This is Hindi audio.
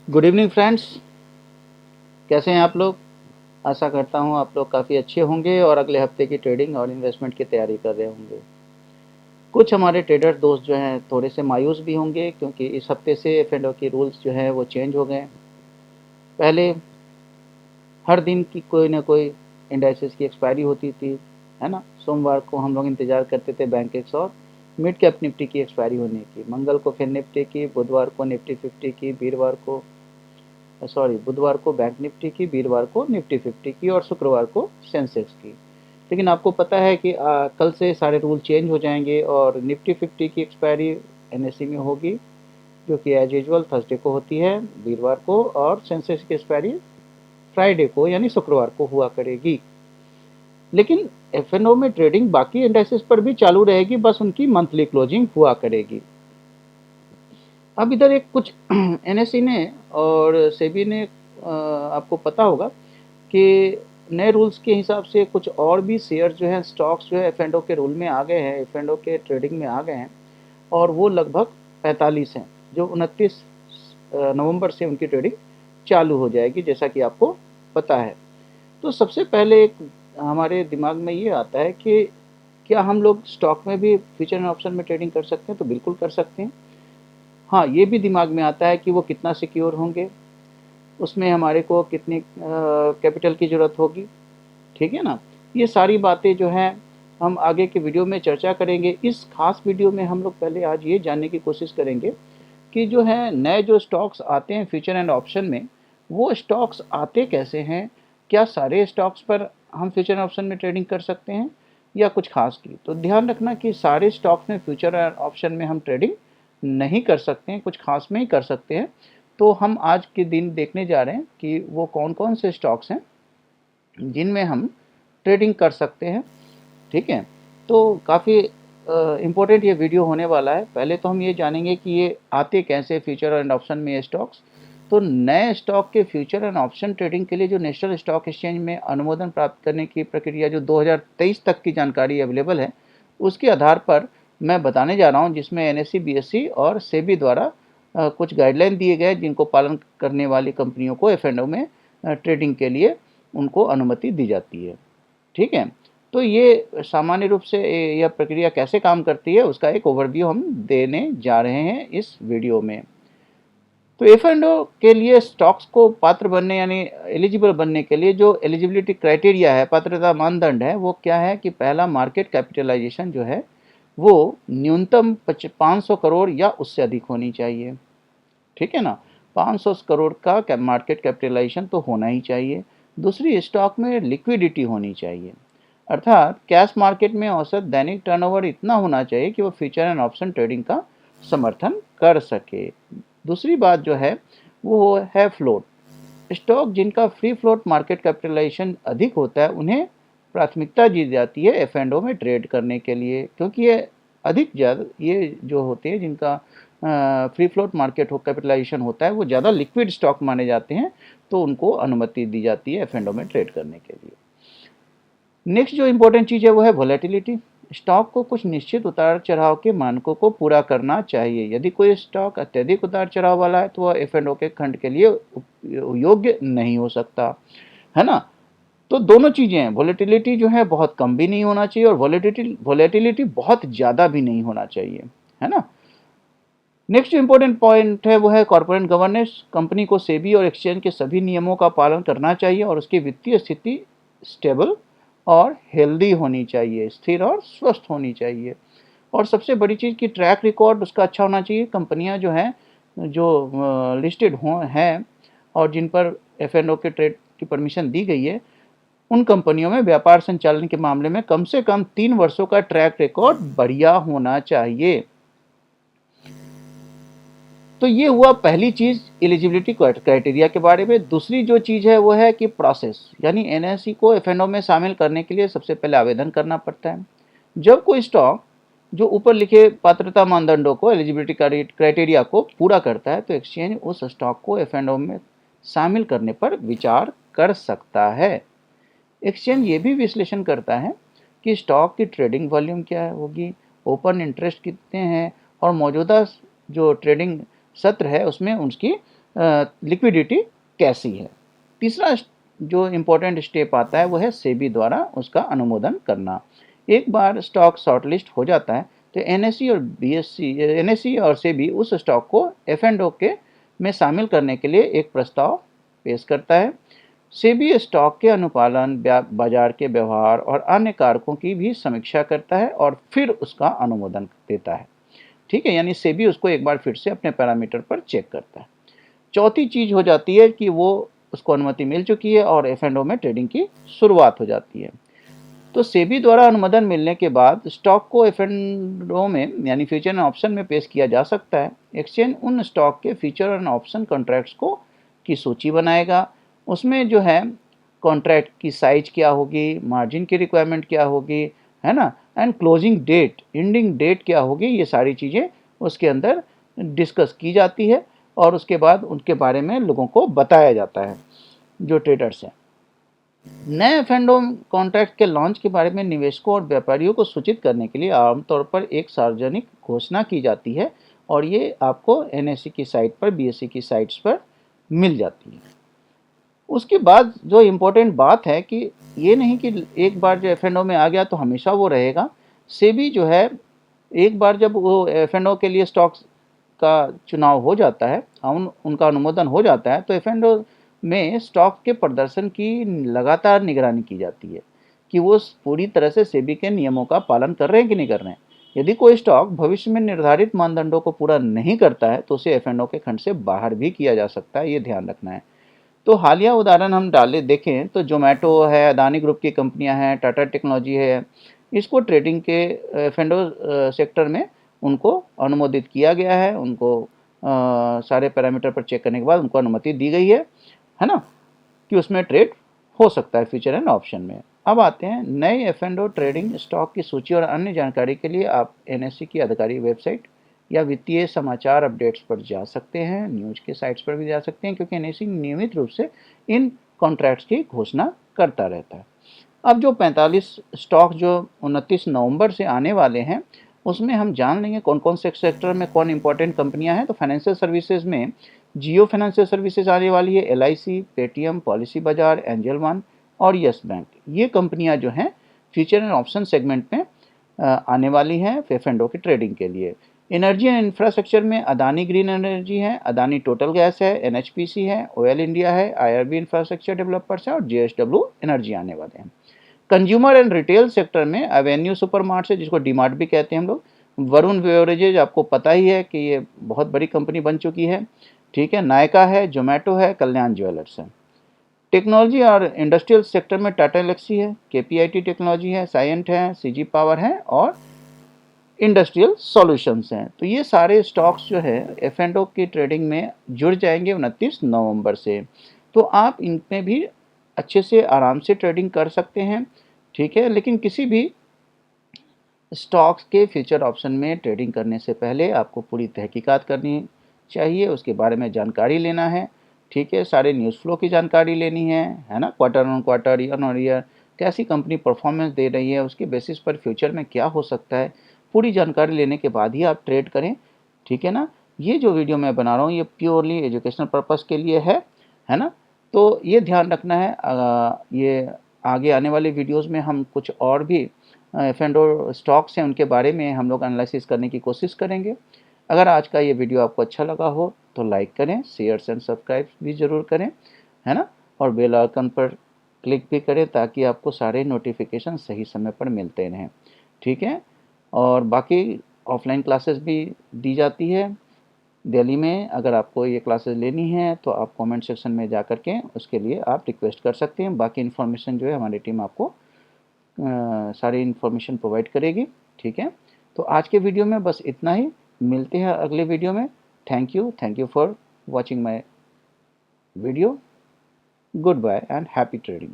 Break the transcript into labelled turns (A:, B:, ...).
A: Good evening friends. कैसे हैं आप लोग? आशा करता हूं आप लोग काफ़ी अच्छे होंगे और अगले हफ्ते की ट्रेडिंग और इन्वेस्टमेंट की तैयारी कर रहे होंगे। कुछ हमारे ट्रेडर दोस्त जो हैं थोड़े से मायूस भी होंगे क्योंकि इस हफ्ते से एफ के रूल्स जो हैं वो चेंज हो गए। पहले हर दिन की कोई ना कोई इंडाइसेस की एक्सपायरी होती थी, है ना। सोमवार को हम लोग इंतज़ार करते थे बैंकेक्स और मिड कैप निफ्टी की एक्सपायरी होने की, मंगल को फिर निफ्टी की, बुधवार को निफ्टी 50 की, बुधवार को बैंक निफ्टी की, वीरवार को निफ्टी 50 की और शुक्रवार को सेंसेक्स की। लेकिन आपको पता है कि कल से सारे रूल चेंज हो जाएंगे और निफ्टी 50 की एक्सपायरी एनएसई में होगी, जो कि एज यूजल थर्सडे को होती है, वीरवार को, और सेंसेक्स की एक्सपायरी फ्राइडे को यानी शुक्रवार को हुआ करेगी। लेकिन एफएनओ में ट्रेडिंग बाकी इंडेक्सेस पर भी चालू रहेगी, बस उनकी मंथली क्लोजिंग हुआ करेगी। अब इधर एक कुछ एनएसई ने और सेबी ने आपको पता होगा कि नए रूल्स के हिसाब से कुछ और भी शेयर जो हैं, स्टॉक्स जो है एफ के रूल में आ गए हैं, एफ के ट्रेडिंग में आ गए हैं, और वो लगभग 45 हैं, जो 29 नवंबर से उनकी ट्रेडिंग चालू हो जाएगी, जैसा कि आपको पता है। तो सबसे पहले एक हमारे दिमाग में ये आता है कि क्या हम लोग स्टॉक में भी फ्यूचर एंड ऑप्शन में ट्रेडिंग कर सकते हैं? तो बिल्कुल कर सकते हैं। हाँ, ये भी दिमाग में आता है कि वो कितना सिक्योर होंगे, उसमें हमारे को कितनी कैपिटल की ज़रूरत होगी, ठीक है ना। ये सारी बातें जो हैं हम आगे के वीडियो में चर्चा करेंगे। इस खास वीडियो में हम लोग पहले आज ये जानने की कोशिश करेंगे कि जो है नए जो स्टॉक्स आते हैं फ्यूचर एंड ऑप्शन में, वो स्टॉक्स आते कैसे हैं, क्या सारे स्टॉक्स पर हम फ्यूचर एंड ऑप्शन में ट्रेडिंग कर सकते हैं या कुछ खास की। तो ध्यान रखना कि सारे स्टॉक्स में फ्यूचर एंड ऑप्शन में हम ट्रेडिंग नहीं कर सकते हैं, कुछ खास में ही कर सकते हैं। तो हम आज के दिन देखने जा रहे हैं कि वो कौन कौन से स्टॉक्स हैं जिनमें हम ट्रेडिंग कर सकते हैं, ठीक है। तो काफ़ी इम्पोर्टेंट ये वीडियो होने वाला है। पहले तो हम ये जानेंगे कि ये आते कैसे फ्यूचर एंड ऑप्शन में ये स्टॉक्स। तो नए स्टॉक के फ्यूचर एंड ऑप्शन ट्रेडिंग के लिए जो नेशनल स्टॉक एक्सचेंज में अनुमोदन प्राप्त करने की प्रक्रिया जो 2023 तक की जानकारी अवेलेबल है, उसके आधार पर मैं बताने जा रहा हूँ, जिसमें एनएससी बीएससी और सेबी द्वारा कुछ गाइडलाइन दिए गए जिनको पालन करने वाली कंपनियों को एफ में ट्रेडिंग के लिए उनको अनुमति दी जाती है, ठीक है। तो ये सामान्य रूप से यह प्रक्रिया कैसे काम करती है उसका एक ओवरव्यू हम देने जा रहे हैं इस वीडियो में। तो एफ के लिए स्टॉक्स को पात्र बनने यानी एलिजिबल बनने के लिए जो एलिजिबिलिटी क्राइटेरिया है, पात्रता मानदंड है, वो क्या है कि पहला, मार्केट कैपिटलाइजेशन जो है वो न्यूनतम 500 करोड़ या उससे अधिक होनी चाहिए, ठीक है ना। 500 करोड़ का मार्केट कैपिटलाइजेशन तो होना ही चाहिए। दूसरी, स्टॉक में लिक्विडिटी होनी चाहिए, अर्थात कैश मार्केट में औसत दैनिक टर्नओवर इतना होना चाहिए कि वो फ्यूचर एंड ऑप्शन ट्रेडिंग का समर्थन कर सके। दूसरी बात जो है वो है फ्लोट। स्टॉक जिनका फ्री फ्लोट मार्केट कैपिटलाइजेशन अधिक होता है उन्हें प्राथमिकता दी जाती है एफ में ट्रेड करने के लिए, क्योंकि ये अधिक ज़्यादा, ये जो होते हैं जिनका फ्री फ्लोट मार्केट कैपिटलाइजेशन होता है वो ज़्यादा लिक्विड स्टॉक माने जाते हैं, तो उनको अनुमति दी जाती है एफ में ट्रेड करने के लिए। नेक्स्ट जो इंपॉर्टेंट चीज़ है वो है वॉलेटिलिटी। स्टॉक को कुछ निश्चित उतार चढ़ाव के मानकों को पूरा करना चाहिए। यदि कोई स्टॉक अत्यधिक उतार चढ़ाव वाला है तो वह एफ के खंड के लिए योग्य नहीं हो सकता, है ना। तो दोनों चीज़ें हैं, वॉलेटिलिटी जो है बहुत कम भी नहीं होना चाहिए और वॉलेटिलिटी बहुत ज़्यादा भी नहीं होना चाहिए, है ना। नेक्स्ट जो इंपॉर्टेंट पॉइंट है वो है कॉर्पोरेट गवर्नेंस। कंपनी को सेबी और एक्सचेंज के सभी नियमों का पालन करना चाहिए और उसकी वित्तीय स्थिति स्टेबल और हेल्दी होनी चाहिए, स्थिर और स्वस्थ होनी चाहिए। और सबसे बड़ी चीज़ कि ट्रैक रिकॉर्ड उसका अच्छा होना चाहिए। कंपनियां जो हैं, जो लिस्टेड हैं और जिन पर एफ के ट्रेड की परमिशन दी गई है, उन कंपनियों में व्यापार संचालन के मामले में कम से कम 3 वर्षों का ट्रैक रिकॉर्ड बढ़िया होना चाहिए। तो ये हुआ पहली चीज़ एलिजिबिलिटी क्राइटेरिया के बारे में। दूसरी जो चीज़ है वो है कि प्रोसेस, यानी एनएसई को एफ में शामिल करने के लिए सबसे पहले आवेदन करना पड़ता है। जब कोई स्टॉक जो ऊपर लिखे पात्रता मानदंडों को, एलिजिबिलिटी क्राइटेरिया को पूरा करता है, तो एक्सचेंज उस स्टॉक को एफ में शामिल करने पर विचार कर सकता है। एक्सचेंज ये भी विश्लेषण करता है कि स्टॉक की ट्रेडिंग वॉल्यूम क्या होगी, ओपन इंटरेस्ट कितने हैं और मौजूदा जो ट्रेडिंग सत्र है उसमें उसकी लिक्विडिटी कैसी है। तीसरा जो इम्पोर्टेंट स्टेप आता है वो है सेबी द्वारा उसका अनुमोदन करना। एक बार स्टॉक शॉर्टलिस्ट हो जाता है तो एनएसई और सेबी उस स्टॉक को एफ&ओ के में शामिल करने के लिए एक प्रस्ताव पेश करता है। सेबी स्टॉक के अनुपालन, बाजार के व्यवहार और अन्य कारकों की भी समीक्षा करता है और फिर उसका अनुमोदन देता है। ठीक है, यानी सेबी उसको एक बार फिर से अपने पैरामीटर पर चेक करता है। चौथी चीज हो जाती है कि वो उसको अनुमति मिल चुकी है और एफ&ओ में ट्रेडिंग की शुरुआत हो जाती है। तो सेबी द्वारा अनुमोदन मिलने के बाद स्टॉक को एफ&ओ में यानी फ्यूचर एंड ऑप्शन में पेश किया जा सकता है। एक्सचेंज उन स्टॉक के फ्यूचर एंड ऑप्शन कॉन्ट्रैक्ट्स को की सूची बनाएगा। उसमें जो है कॉन्ट्रैक्ट की साइज क्या होगी, मार्जिन की रिक्वायरमेंट क्या होगी, है ना, and closing date, ending date क्या होगी, ये सारी चीज़ें उसके अंदर डिस्कस की जाती है और उसके बाद उनके बारे में लोगों को बताया जाता है जो ट्रेडर्स हैं। नए एफ&ओ कॉन्ट्रैक्ट के लॉन्च के बारे में निवेशकों और व्यापारियों को सूचित करने के लिए आमतौर पर एक सार्वजनिक घोषणा की जाती है और ये आपको एनएसई की साइट पर, बीएसई की साइट्स पर मिल जाती है। उसके बाद जो इम्पोर्टेंट बात है कि ये नहीं कि एक बार जो एफ&ओ में आ गया तो हमेशा वो रहेगा। सेबी जो है एक बार जब वो एफ&ओ के लिए स्टॉक्स का चुनाव हो जाता है, उनका अनुमोदन हो जाता है, तो एफ&ओ में स्टॉक के प्रदर्शन की लगातार निगरानी की जाती है कि वो पूरी तरह से सेबी के नियमों का पालन कर रहे हैं कि नहीं कर रहे हैं। यदि कोई स्टॉक भविष्य में निर्धारित मानदंडों को पूरा नहीं करता है तो उसे एफ&ओ के खंड से बाहर भी किया जा सकता है, ये ध्यान रखना है। तो हालिया उदाहरण हम देखें तो जोमेटो है, अदानी ग्रुप की कंपनियां हैं, टाटा टेक्नोलॉजी है, इसको ट्रेडिंग के एफ&ओ सेक्टर में उनको अनुमोदित किया गया है। उनको सारे पैरामीटर पर चेक करने के बाद उनको अनुमति दी गई है ना, कि उसमें ट्रेड हो सकता है फ्यूचर एंड ऑप्शन में। अब आते हैं नए एफ&ओ ट्रेडिंग स्टॉक की सूची और अन्य जानकारी के लिए आप एनएसई की आधिकारिक वेबसाइट या वित्तीय समाचार अपडेट्स पर जा सकते हैं, न्यूज़ के साइट्स पर भी जा सकते हैं, क्योंकि एनएसई नियमित रूप से इन कॉन्ट्रैक्ट्स की घोषणा करता रहता है। अब जो 45 स्टॉक जो 29 नवंबर से आने वाले हैं उसमें हम जान लेंगे कौन कौन से सेक्टर में कौन इंपॉर्टेंट कंपनियां हैं। तो फाइनेंशियल सर्विसेज में जियो फाइनेंशियल सर्विसेज आने वाली है, एलआईसी, पेटीएम, पॉलिसी बाजार, एंजल वन और यस बैंक। ये कंपनियां जो हैं फ्यूचर एंड ऑप्शन सेगमेंट में आने वाली हैं एफ&ओ की ट्रेडिंग के लिए। एनर्जी एंड इंफ्रास्ट्रक्चर में अदानी ग्रीन एनर्जी है, अदानी टोटल गैस है, एनएचपीसी है, ऑयल इंडिया है, आईआरबी इंफ्रास्ट्रक्चर डेवलपर्स है और जेएसडब्ल्यू एनर्जी आने वाले हैं। कंज्यूमर एंड रिटेल सेक्टर में एवेन्यू सुपरमार्ट है, जिसको डीमार्ट भी कहते हैं हम लोग, वरुण बेवरेजेज, आपको पता ही है कि ये बहुत बड़ी कंपनी बन चुकी है। ठीक है, नायका है, जोमेटो है, कल्याण ज्वेलर्स है। टेक्नोलॉजी और इंडस्ट्रियल सेक्टर में टाटा एलेक्सी है, केपीआईटी टेक्नोलॉजी है, साइएंट है, सीजी पावर है और इंडस्ट्रियल सॉल्यूशंस हैं। तो ये सारे स्टॉक्स जो है एफ&ओ की ट्रेडिंग में जुड़ जाएंगे 29 नवंबर से। तो आप इनमें भी अच्छे से आराम से ट्रेडिंग कर सकते हैं। ठीक है, लेकिन किसी भी स्टॉक्स के फ्यूचर ऑप्शन में ट्रेडिंग करने से पहले आपको पूरी तहकीकात करनी चाहिए, उसके बारे में जानकारी लेना है। ठीक है, सारे न्यूज़ फ्लो की जानकारी लेनी है ना, quarter on quarter, year on year कैसी कंपनी परफॉर्मेंस दे रही है, उसके बेसिस पर फ्यूचर में क्या हो सकता है, पूरी जानकारी लेने के बाद ही आप ट्रेड करें। ठीक है ना, ये जो वीडियो मैं बना रहा हूँ ये प्योरली एजुकेशनल पर्पज़ के लिए है ना। तो ये ध्यान रखना है। ये आगे आने वाले वीडियोज़ में हम कुछ और भी एफ&ओ स्टॉक्स हैं उनके बारे में हम लोग एनालिसिस करने की कोशिश करेंगे। अगर आज का ये वीडियो आपको अच्छा लगा हो तो लाइक करें, शेयर एंड सब्सक्राइब भी ज़रूर करें, है ना, और बेल आइकन पर क्लिक भी करें ताकि आपको सारे नोटिफिकेशन सही समय पर मिलते रहें। ठीक है, और बाकी ऑफलाइन क्लासेस भी दी जाती है दिल्ली में। अगर आपको ये क्लासेस लेनी है तो आप कमेंट सेक्शन में जा कर के उसके लिए आप रिक्वेस्ट कर सकते हैं। बाकी इन्फॉर्मेशन जो है हमारी टीम आपको सारी इन्फॉर्मेशन प्रोवाइड करेगी। ठीक है, तो आज के वीडियो में बस इतना ही, मिलते हैं अगले वीडियो में। Thank you for watching my video. Goodbye and happy trading.